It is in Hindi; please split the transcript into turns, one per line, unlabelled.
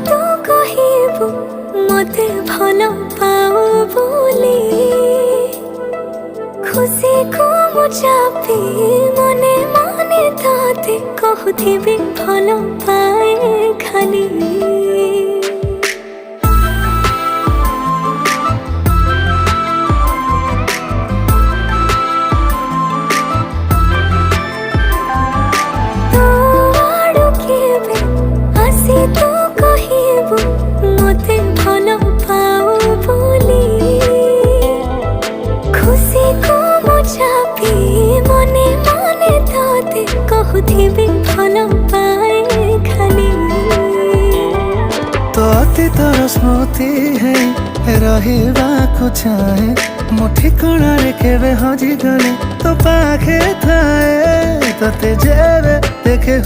तू कहबू मते भल पाऊ बोली खुशी को मुझापी मने मने ताते कहूथिबी भल पाए खाली तू कहबू मते भल पाऊ बोली खुशी को मुझापी मने मने ताते कहूथिबी भल पाए खाली
तो अतीतर स्मृति है रहिबाकु चाहे मो ठिकणारे केबे हजी गले तो पाखे थाए तते जेबे देखे